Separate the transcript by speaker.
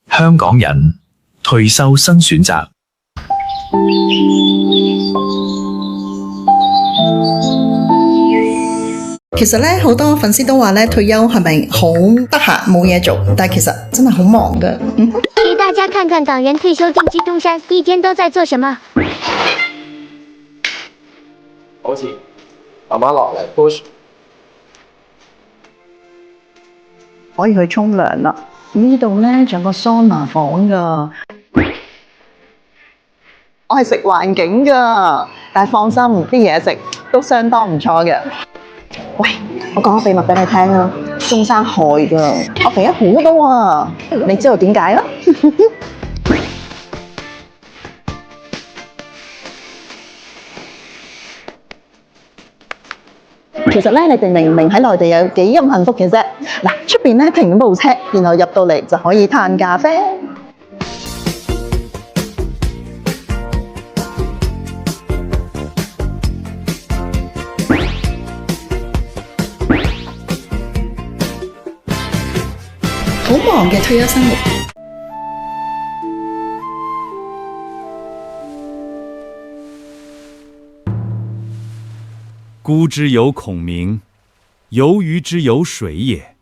Speaker 1: 香港人退休新選擇。
Speaker 2: 其實咧，好多粉絲都話咧，退休係咪好得閒冇嘢做？但係其實真係好忙㗎。
Speaker 3: 給大家看看黨員退休定居東山，一天都在做什麼。
Speaker 4: 好似慢慢落嚟 push，
Speaker 2: 可以去沖涼啦。呢度咧仲有個桑拿房㗎。我係食環境㗎，但係放心，啲嘢食都相當唔錯嘅。喂，我講個秘密俾你聽啊，中山害㗎，我肥咗好多啊！你知道點解啦？其實咧，你哋明唔明喺內地有幾咁幸福嘅啫？嗱，出邊咧停部車，然後入到嚟就可以嘆咖啡。好忙嘅退休生活。
Speaker 5: 孤之有孔明，游鱼之有水也。